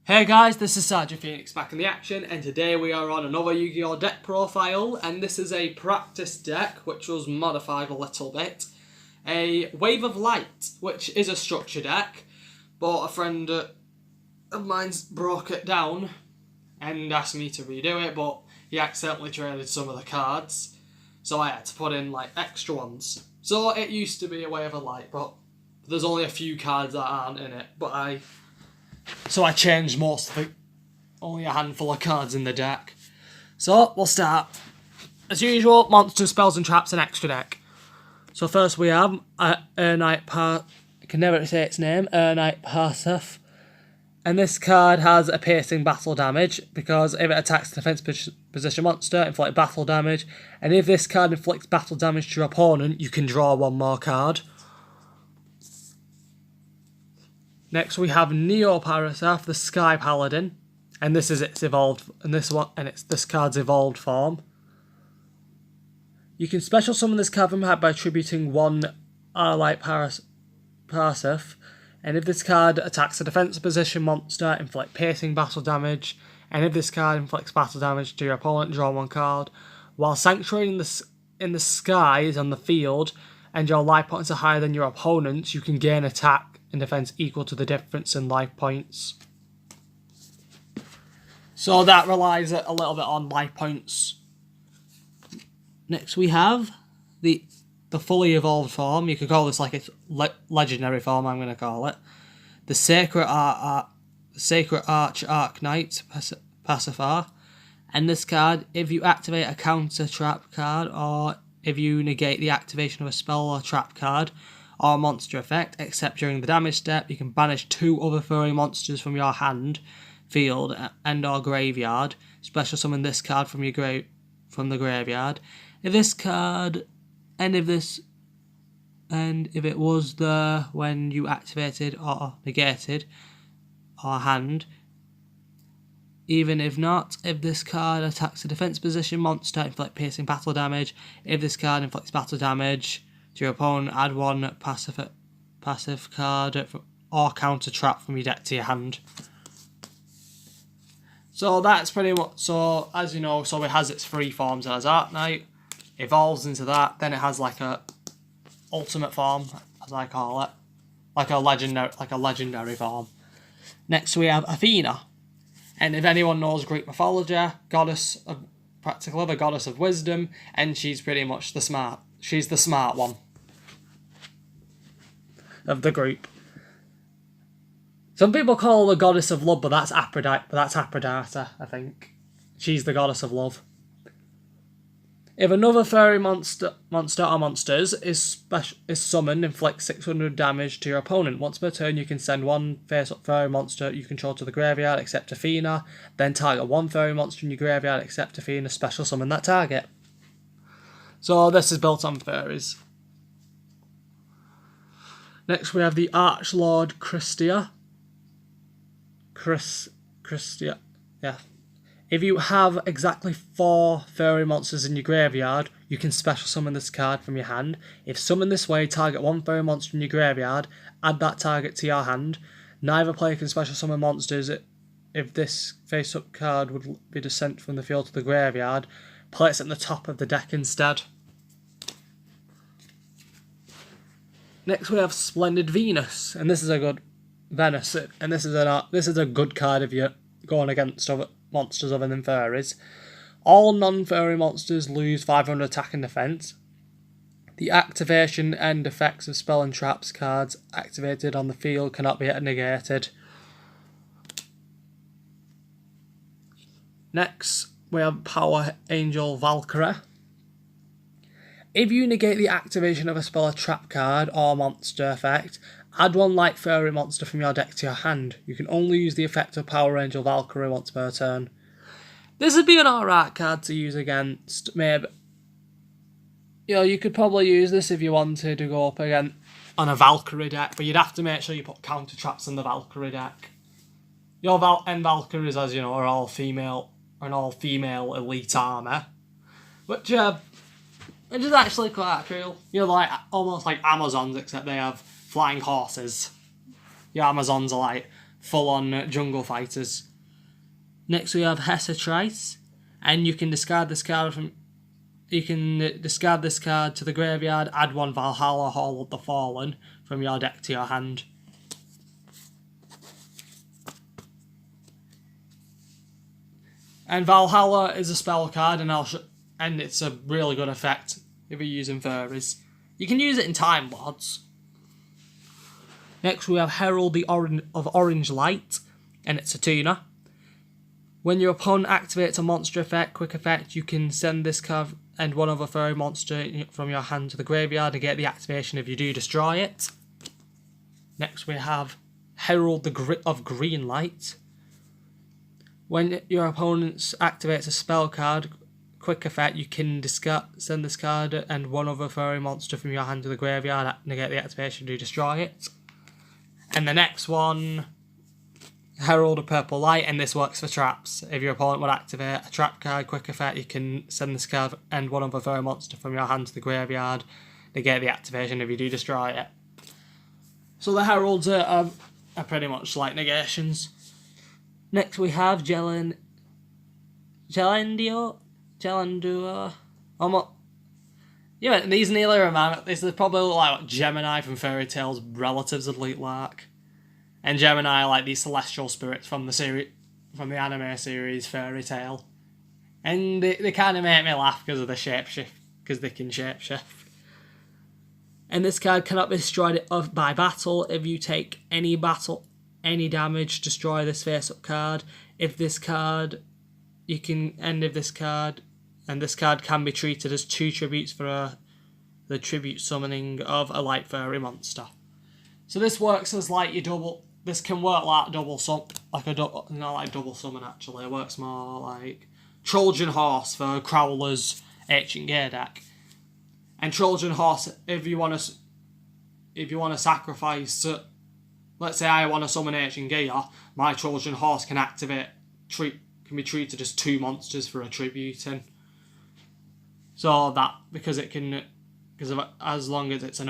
Hey guys, this is Sergeant Phoenix back in the action, and today we are on another Yu-Gi-Oh deck profile, and this is a practice deck which was modified a little bit. A Wave of Light, which is a structure deck, but a friend of mine's broke it down and asked me to redo it, but he accidentally traded some of the cards, so I had to put in like extra ones. So it used to be a Wave of Light, but there's only a few cards that aren't in it, So I changed most of it. Only a handful of cards in the deck. So, we'll start. As usual, monsters, spells and traps and extra deck. So first we have I can never say its name, Ernite Parsif. And this card has a piercing battle damage, because if it attacks the defense position monster, inflict battle damage. And if this card inflicts battle damage to your opponent, you can draw one more card. Next we have Neoparasaf, the Sky Paladin, and this is its evolved, and it's this card's evolved form. You can special summon this card from hand by attributing one Arlite Parasif, and if this card attacks a defensive position monster, inflict piercing battle damage, and if this card inflicts battle damage to your opponent, draw one card. While Sanctuary in the sky is on the field, and your life points are higher than your opponent's, you can gain attack and defense equal to the difference in life points. So that relies a little bit on life points. Next we have the fully evolved form. You could call this like its legendary form, I'm going to call it. The Sacred Arch Arknight Pacifar. And this card, if you activate a counter trap card, or if you negate the activation of a spell or trap card, or monster effect, except during the damage step, you can banish 2 other furry monsters from your hand, field, and or graveyard. Special summon this card from the graveyard. If this card, and if it was there when you activated or negated or hand, even if not, if this card attacks a defense position monster, inflict piercing battle damage. If this card inflicts battle damage to your opponent, add one passive card or counter trap from your deck to your hand. So that's pretty much, so as you know, so it has its 3 forms. It has Arknight, evolves into that, then it has like a ultimate form, as I call it, like a legendary form. Next we have Athena, and if anyone knows Greek mythology, practically the goddess of wisdom, and she's pretty much she's the smart one of the group. Some people call her the goddess of love, but that's Aphrodite, I think. She's the goddess of love. If another fairy monster or monsters is summoned, inflict 600 damage to your opponent. Once per turn, you can send one face-up fairy monster you control to the graveyard, except Athena. Then target one fairy monster in your graveyard, except Athena. Special summon that target. So this is built on fairies. Next we have the Archlord Christia. Christia, yeah. If you have exactly 4 fairy monsters in your graveyard, you can special summon this card from your hand. If summoned this way, target one fairy monster in your graveyard, add that target to your hand. Neither player can special summon monsters. If this face-up card would be sent from the field to the graveyard, place it at the top of the deck instead. Next we have Splendid Venus, and this is a good Venus, and this is a good card if you're going against other monsters other than fairies. All non-fairy monsters lose 500 attack and defense. The activation and effects of spell and traps cards activated on the field cannot be negated. Next we have Power Angel Valkyrie. If you negate the activation of a spell or trap card or monster effect, add one light fairy monster from your deck to your hand. You can only use the effect of Power Angel Valkyrie once per turn. This would be an alright card to use against, maybe. You could probably use this if you wanted to go up again on a Valkyrie deck, but you'd have to make sure you put counter traps in the Valkyrie deck. Your Valkyries, as you know, are all female, elite armour, which is actually quite cool. You're like almost like Amazons, except they have flying horses. Your Amazons are like full-on jungle fighters. Next we have Hessatrice, and you can discard this card to the graveyard, add one Valhalla Hall of the Fallen from your deck to your hand. And Valhalla is a spell card, and it's a really good effect if you're using fairies. You can use it in Time Lords. Next we have Herald of Orange Light, and it's a tuner. When your opponent activates a monster effect, quick effect, you can send this card and one other fairy monster from your hand to the graveyard and get the activation if you do destroy it. Next we have Herald of Green Light. When your opponent activates a spell card, quick effect, you can send this card and one other fairy monster from your hand to the graveyard and negate the activation to destroy it. And the next one, Herald of Purple Light, and this works for traps. If your opponent would activate a trap card, quick effect, you can send this card and one other fairy monster from your hand to the graveyard, negate the activation if you do destroy it. So the Heralds are pretty much like negations. Next we have Gelandur. Yeah, these nearly remind me. These are probably like Gemini from Fairy Tail's relatives of Elite Lark. And Gemini are like these celestial spirits from the anime series Fairy Tail. And they kind of make me laugh because of the shapeshift, because they can shapeshift. And this card cannot be destroyed by battle. If you take any damage, destroy this face-up card. If this card, you can end of this card, and this card can be treated as 2 tributes for the tribute summoning of a light fairy monster. So this works as like your double. This can work like double summon, not like double summon actually. It works more like Trojan Horse for Crowler's Ancient Gear deck. And Trojan Horse, if you want to sacrifice, let's say I want to summon Ancient Gear, my Trojan Horse can be treated as 2 monsters for attributing. So that because as long as it's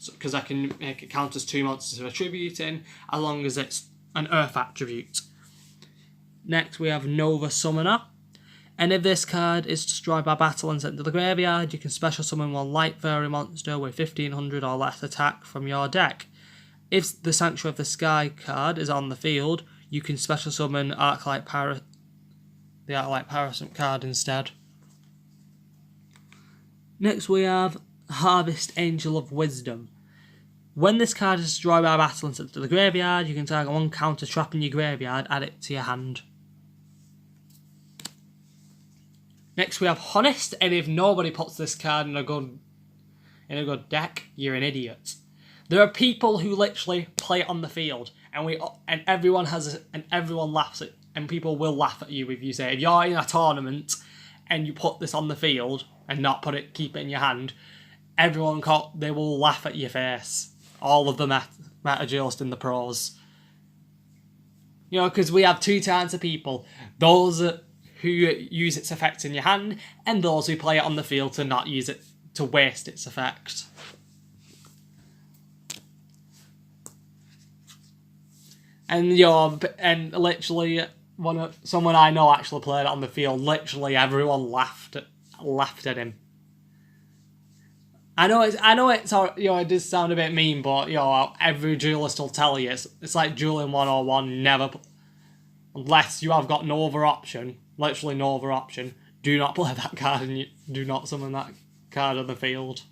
because I can make it count as 2 monsters for attributing, as long as it's an Earth attribute. Next we have Nova Summoner. And if this card is destroyed by battle and sent to the graveyard, you can special summon one light fairy monster with 1500 or less attack from your deck. If the Sanctuary of the Sky card is on the field, you can special summon the Arclight Parasite card instead. Next we have Harvest Angel of Wisdom. When this card is destroyed by battle and sent to the graveyard, you can target one counter trap in your graveyard, add it to your hand. Next we have Honest, and if nobody puts this card in a good deck, you're an idiot. There are people who literally play it on the field, and everyone laughs at, and people will laugh at you if you say, if you're in a tournament and you put this on the field and not keep it in your hand, they will laugh at your face. All of the meta just in the pros. Because we have 2 types of people. Those who use its effect in your hand, and those who play it on the field to not use it, to waste its effect. And literally someone I know actually played it on the field. Literally everyone laughed at him. I know it's it does sound a bit mean, but every duelist will tell you it's like dueling 101. Never, unless you have got no other option, literally no other option. Do not play that card, and you do not summon that card on the field.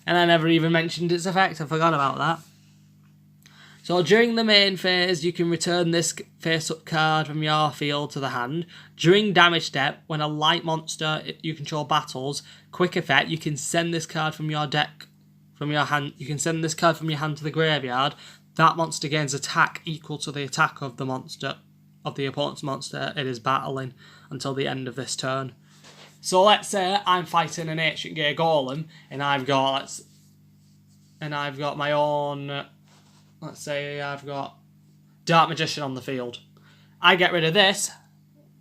And I never even mentioned its effect. I forgot about that. So during the main phase, you can return this face-up card from your field to the hand. During damage step, when a light monster you control battles, quick effect, you can send this card from your deck, from your hand. You can send this card from your hand to the graveyard. That monster gains attack equal to the attack of the opponent's monster it is battling until the end of this turn. So let's say I'm fighting an Ancient Gear Golem, and I've got my own. Let's say I've got Dark Magician on the field. I get rid of this,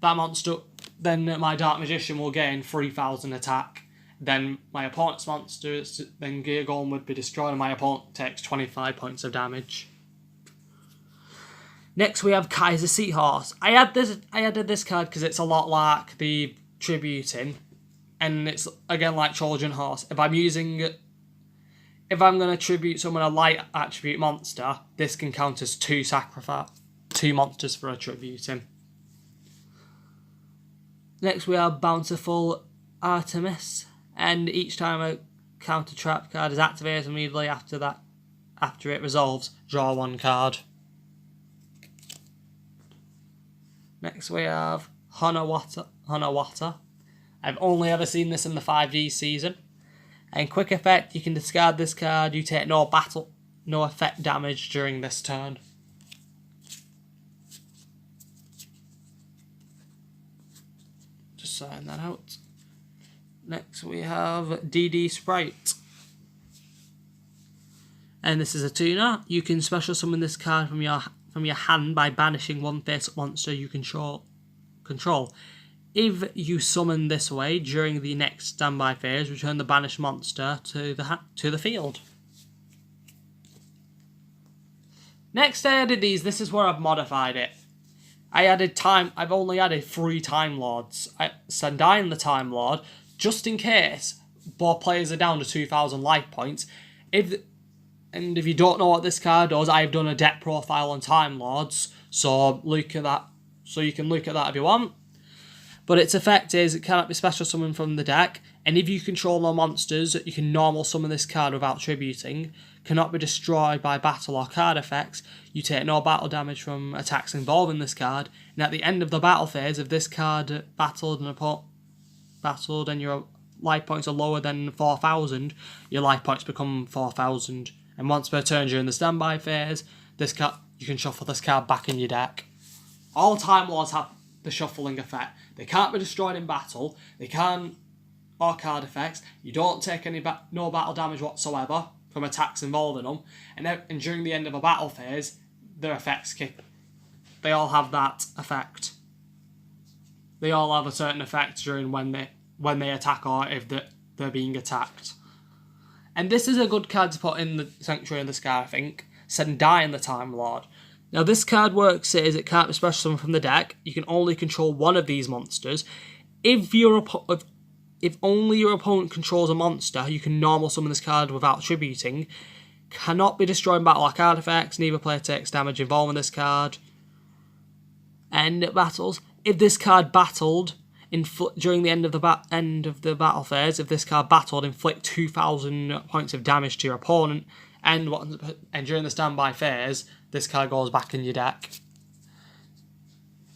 that monster, then my Dark Magician will gain 3000 attack. Then my opponent's monster, then Gear Golem would be destroyed, and my opponent takes 25 points of damage. Next we have Kaiser Seahorse. I added this card because it's a lot like the Tributing, and it's again like Trojan Horse. If I'm going to tribute someone a light attribute monster, this can count as two monsters for a tributing. Next we have Bountiful Artemis, and each time a counter trap card is activated, immediately after it resolves, draw one card. Next we have Hanawata. I've only ever seen this in the 5D season. And quick effect, you can discard this card, you take no effect damage during this turn. Just sign that out. Next we have DD Sprite. And this is a tuner. You can special summon this card from your hand by banishing one face-up monster you control. If you summon this way during the next standby phase, return the banished monster to the field. Next I added these. This is where I've modified it. I've only added 3 Time Lords. Sandain the Time Lord, just in case both players are down to 2,000 life points. If you don't know what this card does, I've done a deck profile on Time Lords, so look at that. So you can look at that if you want. But its effect is it cannot be special summoned from the deck, and if you control no monsters, you can normal summon this card without tributing. Cannot be destroyed by battle or card effects. You take no battle damage from attacks involving this card, and at the end of the battle phase, if this card battled and your life points are lower than 4,000, your life points become 4,000. And once per turn during the standby phase, you can shuffle this card back in your deck. All Time Lords have the shuffling effect. They can't be destroyed in battle. They can't, or card effects. You don't take no battle damage whatsoever from attacks involving them. And during the end of a battle phase, their effects kick. They all have that effect. They all have a certain effect during when they attack or if they're being attacked. And this is a good card to put in the Sanctuary of the Sky, I think. Sandain the Time Lord. Now this card works is it can't be special summoned from the deck. You can only control one of these monsters. If only your opponent controls a monster, you can normal summon this card without tributing. Cannot be destroyed in battle or card effects. Neither player takes damage involving this card. And battles. If this card battled during the end of the battle phase, if this card battled, inflict 2,000 points of damage to your opponent. And during the standby phase, this card goes back in your deck.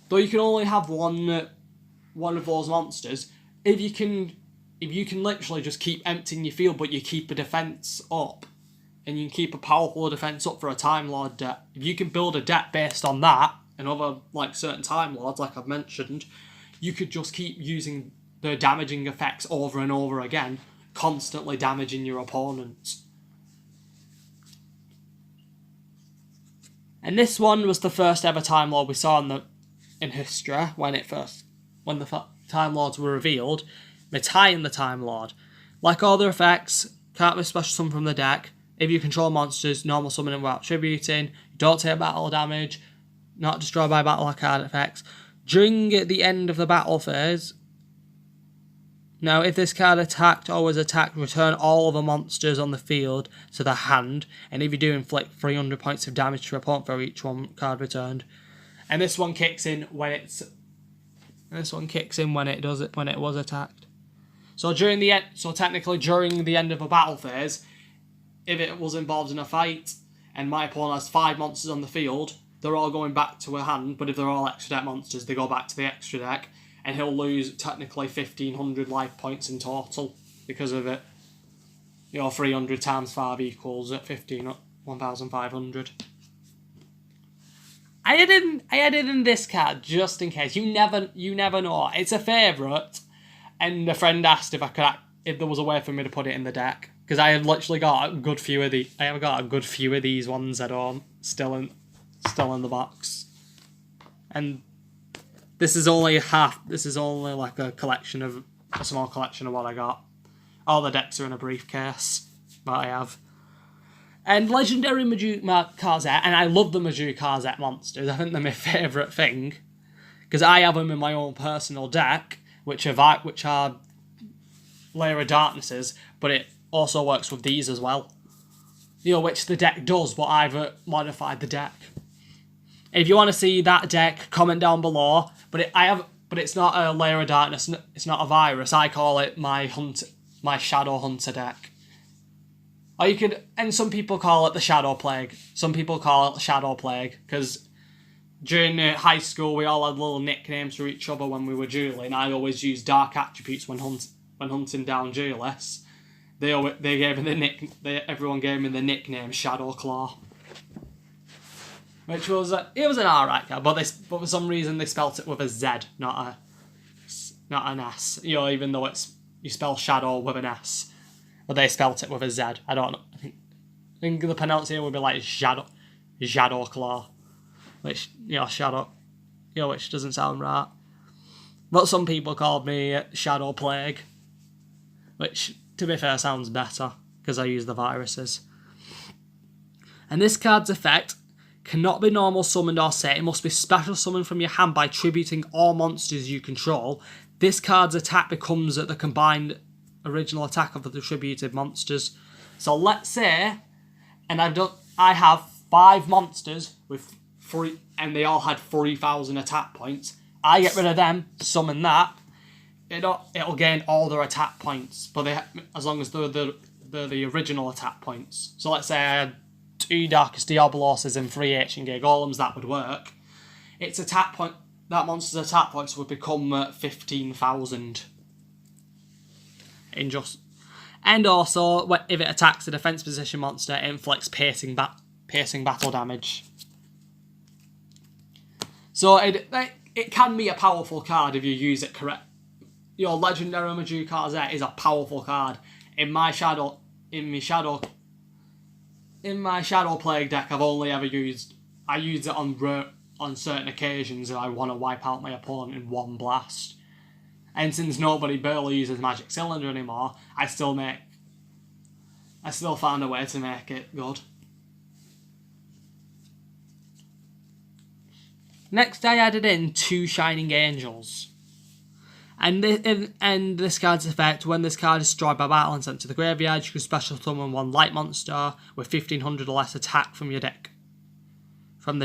Though you can only have one of those monsters, if you can literally just keep emptying your field, but you keep a defense up, and you can keep a powerful defense up for a Time Lord deck. If you can build a deck based on that, and other certain Time Lords, like I've mentioned, you could just keep using the damaging effects over and over again, constantly damaging your opponents. And this one was the first ever Time Lord we saw in history when the Time Lords were revealed. Metayin the Time Lord. Like all their effects, can't be special summoned from the deck. If you control monsters, normal summoning without tributing. Don't take battle damage. Not destroyed by battle or card effects. During the end of the battle phase, now if this card attacked or was attacked, return all of the monsters on the field to the hand, and if you do, inflict 300 points of damage to your opponent for each one card returned. And this one kicks in when it was attacked. So technically during the end of a battle phase, if it was involved in a fight and my opponent has 5 monsters on the field, they're all going back to a hand, but if they're all extra deck monsters, they go back to the extra deck, and he'll lose technically 1,500 life points in total because of it. 300 times 5 equals 1,500. I added in this card just in case. You never know. It's a favourite, and a friend asked if there was a way for me to put it in the deck, because I have literally got a good few of these. I have got a good few of these ones at home still in the box, and this is only like a small collection of what I got. All the decks are in a briefcase that I have. And legendary Majukarzet, and I love the Majukarzet monsters. I think they're my favourite thing. Because I have them in my own personal deck, which are Layer of Darknesses, but it also works with these as well. Which the deck does, but I've modified the deck. If you want to see that deck, comment down below. But it's not a Layer of Darkness. It's not a virus. I call it my Shadow Hunter deck. Or you could, and some people call it the Shadow Plague. Some people call it Shadow Plague because during high school we all had little nicknames for each other when we were dueling. I always used dark attributes when hunting down duelists. Everyone gave me the nickname Shadow Claw, which was it was an alright card, but for some reason they spelt it with a Z, not an S. Even though you spell shadow with an S, but they spelt it with a Z. I don't know. I think the pronunciation would be like Shadow Claw, which Shadow, which doesn't sound right. But some people called me Shadow Plague, which, to be fair, sounds better because I use the viruses. And this card's effect cannot be normal summoned or set. It must be special summoned from your hand by tributing all monsters you control. This card's attack becomes the combined original attack of the tributed monsters. So let's say, and I have 5 monsters with 3, and they all had 3,000 attack points. I get rid of them, summon that. It'll gain all their attack points, but as long as they're the original attack points. So let's say I had 2 Darkest Diaboloses and 3 Ancient Gay Golems, that would work. Its attack point, that monster's attack points would become 15,000. And also, if it attacks a defense position monster, it inflicts piercing battle damage. So it can be a powerful card if you use it correct. Your legendary Majukarzet is a powerful card. In my Shadow Plague deck, I've only ever used it on certain occasions if I want to wipe out my opponent in one blast. And since nobody barely uses Magic Cylinder anymore, I still found a way to make it good. Next, I added in 2 Shining Angels. And this card's effect, when this card is destroyed by battle and sent to the graveyard, you can special summon 1 light monster with 1,500 or less attack from the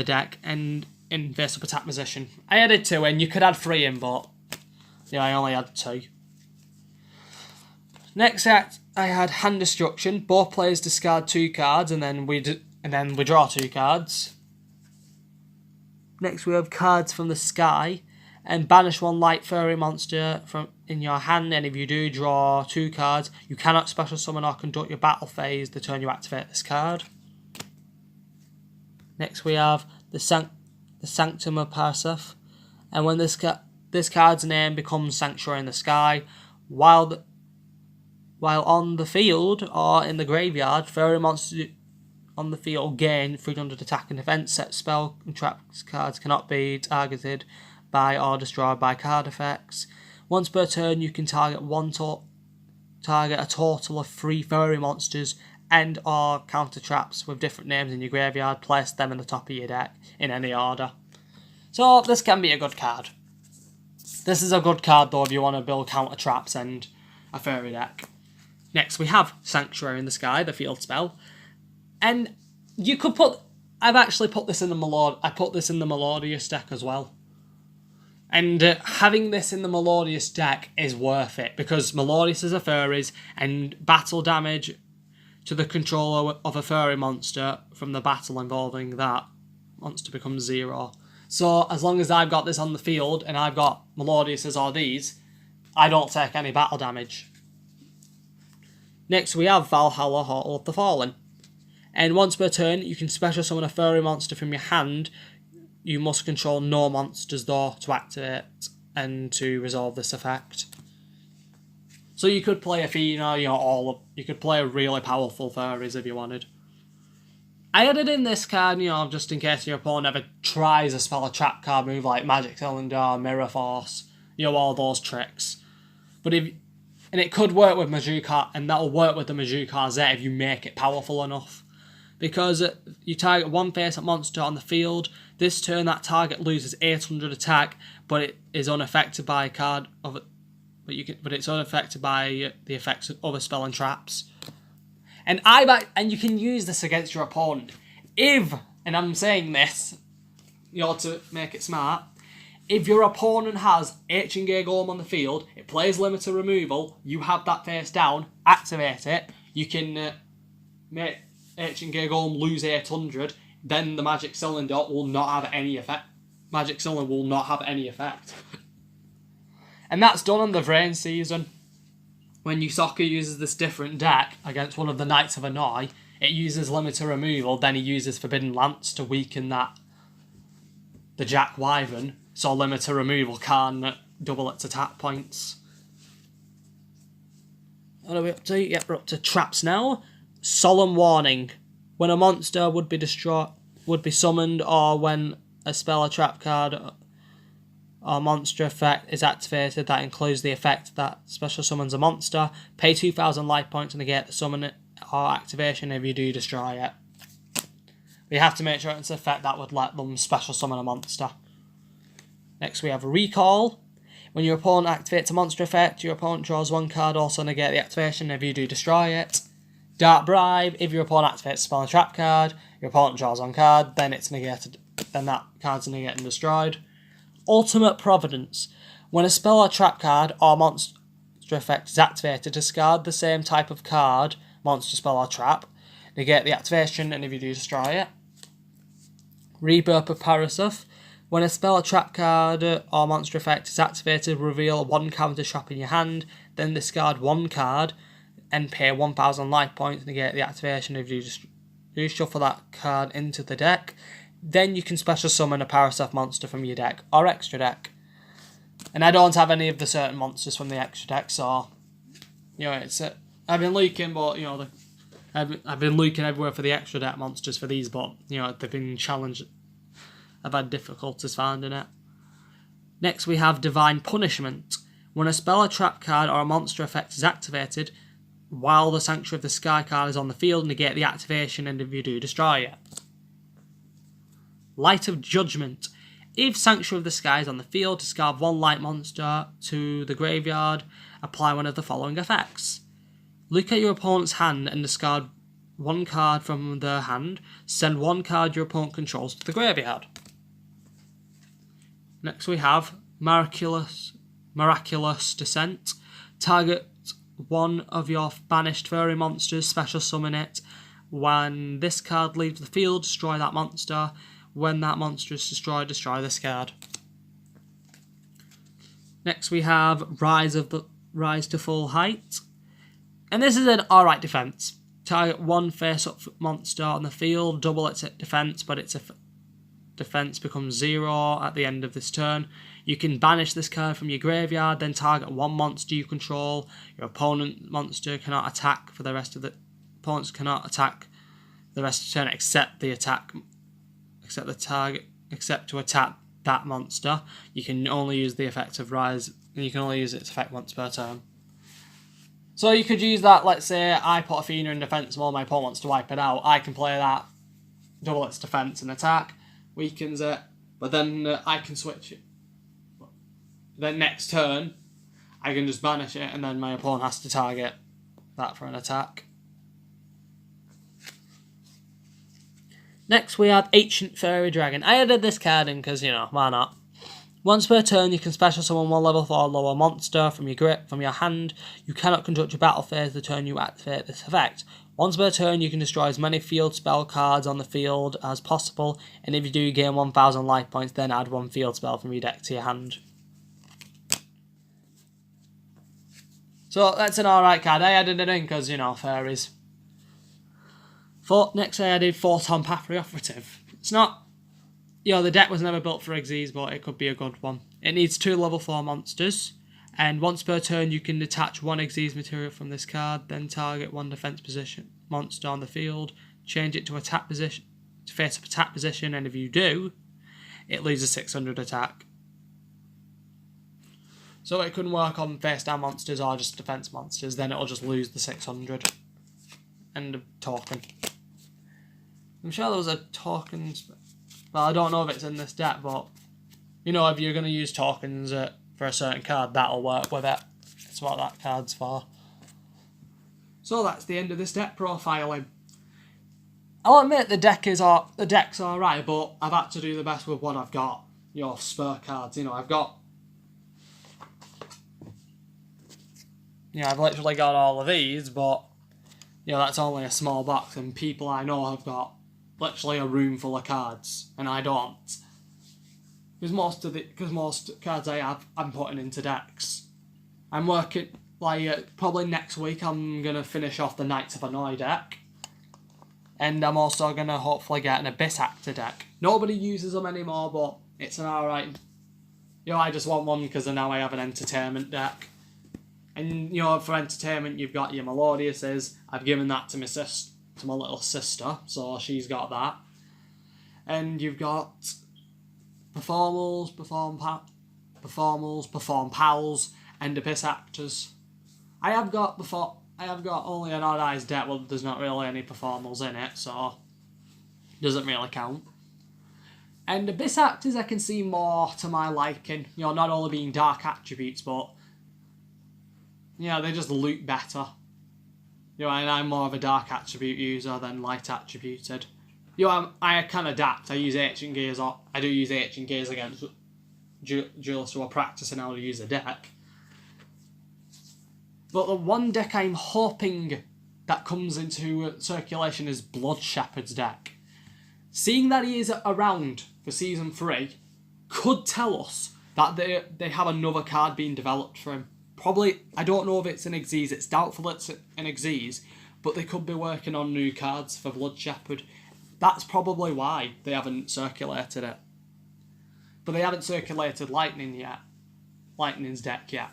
deck, and in face-up attack position. I added 2 in. You could add 3 in, but I only had 2. Next act, I had Hand Destruction. Both players discard 2 cards, and then we draw 2 cards. Next, we have Cards from the Sky. And banish 1 light fairy monster from in your hand, and if you do draw 2 cards, you cannot special summon or conduct your battle phase the turn you activate this card. Next we have the Sanctum of Parseth, and when this card's name becomes Sanctuary in the Sky, while on the field or in the graveyard, fairy monsters on the field gain 300 attack and defense. Set spell and trap cards cannot be targeted by or destroyed by card effects. Once per turn, you can target a total of 3 fairy monsters and or counter traps with different names in your graveyard. Place them in the top of your deck in any order. So this can be a good card. This is a good card though if you want to build counter traps and a fairy deck. Next we have Sanctuary in the Sky, the field spell, and you could I've actually put this in the I put this in the Melodious deck as well. And having this in the Melodious deck is worth it, because Melodious is a fairies, and battle damage to the controller of a fairy monster from the battle involving that monster becomes 0. So as long as I've got this on the field, and I've got Melodiouses or these, I don't take any battle damage. Next we have Valhalla Hall of the Fallen. And once per turn, you can special summon a fairy monster from your hand. You must control no monsters though to activate and to resolve this effect. So you could play Athena, you could play really powerful fairies if you wanted. I added in this card, just in case your opponent ever tries a spell or trap card move like Magic Cylinder, Mirror Force, all those tricks. And it could work with Majukarzet, and that'll work with the Majukarzet if you make it powerful enough. because you target one face-up monster on the field. This turn, that target loses 800 attack, but it is unaffected by a card of it. But it's unaffected by the effects of other spell and traps. And you can use this against your opponent if, and I'm saying this, you ought to make it smart. If your opponent has Yugioh Golem on the field, it plays limiter removal, you have that face down, activate it, you can make Yugioh Golem lose 800, then the Magic Cylinder will not have any effect. Magic Cylinder will not have any effect. And that's done on the Vrain season. When Yugioh uses this different deck against one of the Knights of Annoy, it uses limiter removal, then he uses Forbidden Lance to weaken the Jack Wyvern, so limiter removal can double its attack points. What are we up to? Yep, we're up to traps now. Solemn Warning. When a monster would be summoned, or when a spell or trap card or monster effect is activated that includes the effect that special summons a monster, pay 2,000 life points to negate the summon or activation. If you do, destroy it. You have to make sure it's an effect that would let them special summon a monster. Next we have Recall. When your opponent activates a monster effect, your opponent draws one card, also negate the activation. If you do, destroy it. Dark Bribe. If your opponent activates a spell and trap card, your opponent draws one card, then it's negated. Then that card's negated and destroyed. Ultimate Providence. When a spell or trap card or monster effect is activated, discard the same type of card, monster, spell or trap, negate the activation, and if you do, destroy it. Rebirth of Paraseth. When a spell or trap card or monster effect is activated, reveal one counter shop in your hand, then discard one card and pay 1,000 life points to negate the activation. If you shuffle that card into the deck, then you can special summon a Paraseth monster from your deck or extra deck. And I don't have any of the certain monsters from the extra deck, so it's I've been looking, but I've been looking everywhere for the extra deck monsters for these, but they've been challenged. I've had difficulties finding it. Next we have Divine Punishment. When a spell or trap card or a monster effect is activated, while the Sanctuary of the Sky card is on the field, negate the activation, and if you do, destroy it. Light of Judgment. If Sanctuary of the Sky is on the field, discard one light monster to the graveyard. Apply one of the following effects. Look at your opponent's hand and discard one card from their hand. Send one card your opponent controls to the graveyard. Next we have Miraculous Descent. Target one of your banished fairy monsters, special summon it. When this card leaves the field, destroy that monster. When that monster is destroyed, destroy this card. Next we have Rise to Full Height. And this is an alright defense. Target one face-up monster on the field, double its defense, but its defense becomes 0 at the end of this turn. You can banish this card from your graveyard, then target one monster you control. Your opponent monster cannot attack for the rest of the... Opponents cannot attack the rest of the turn except the target, except to attack that monster. You can only use the effect of Rise, and you can only use its effect once per turn. So you could use that, let's say I put Athena in defense mode, my opponent wants to wipe it out. I can play that, double its defense and attack, weakens it, but then I can switch it. Then next turn, I can just banish it, and then my opponent has to target that for an attack. Next we have Ancient Fairy Dragon. I added this card in because, why not? Once per turn, you can special summon one level 4 lower monster from your hand. You cannot conduct your battle phase the turn you activate this effect. Once per turn, you can destroy as many field spell cards on the field as possible, and if you do, gain 1,000 life points, then add one field spell from your deck to your hand. So that's an alright card. I added it in because, fairies. Next I added Photon Path Operative. It's not... the deck was never built for Xyz, but it could be a good one. It needs 2 level 4 monsters, and once per turn you can detach one Xyz material from this card, then target one defense position monster on the field, change it to attack position, to face up attack position, and if you do, it loses 600 attack. So it can work on face down monsters or just defense monsters, then it'll just lose the 600. End of talking. I'm sure there was a tokens. Well, I don't know if it's in this deck, but you know, if you're going to use tokens for a certain card, that'll work with it. That's what that card's for. So that's the end of this deck profiling. I'll admit the deck's alright, but I've had to do the best with what I've got. Your spur cards, you know, I've literally got all of these, but you know, that's only a small box, and people I know have got literally a room full of cards, and I don't. Because most cards I have, I'm putting into decks. I'm working, probably next week I'm going to finish off the Knights of Annoy deck. And I'm also going to hopefully get an Abyss Actor deck. Nobody uses them anymore, but it's an alright... You know, I just want one because now I have an entertainment deck. And, you know, for entertainment, you've got your Melodiouses. I've given that to my little sister, so she's got that. And you've got Performals, Perform Pals, and Abyss Actors. I have got only an Odd Eyes deck, well, there's not really any Performals in it, so it doesn't really count. And Abyss Actors I can see more to my liking, you know, not only being dark attributes, but, you know, they just loot better. You know, and I'm more of a dark attribute user than light attributed. You know, I can adapt. I use Ancient Gears, I do use Ancient Gears against duelists who are practicing how to use a deck. But the one deck I'm hoping that comes into circulation is Blood Shepherd's deck. Seeing that he is around for Season 3 could tell us that they have another card being developed for him. Probably, I don't know if it's an Xyz, it's doubtful it's an Xyz, but they could be working on new cards for Blood Shepherd. That's probably why they haven't circulated it. But they haven't circulated Lightning's deck yet.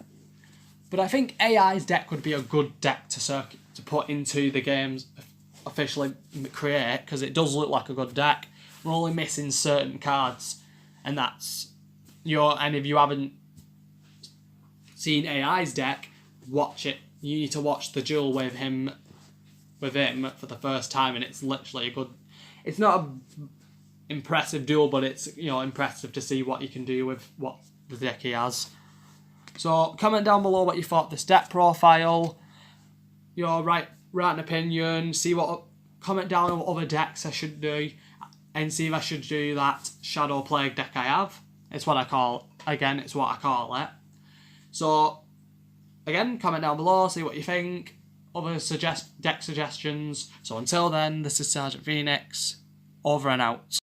But I think AI's deck would be a good deck to put into the games officially create, because it does look like a good deck. We're only missing certain cards, and that's and if you haven't seen AI's deck, watch it. You need to watch the duel with him for the first time, and it's literally a good. It's not an impressive duel, but it's, you know, impressive to see what you can do with what the deck he has. So comment down below what you thought of this deck profile. You know, write an opinion. Comment down on what other decks I should do, and see if I should do that Shadow Plague deck I have. It's what I call it. So again, comment down below, see what you think. Other deck suggestions. So until then, this is Sergeant Phoenix. Over and out.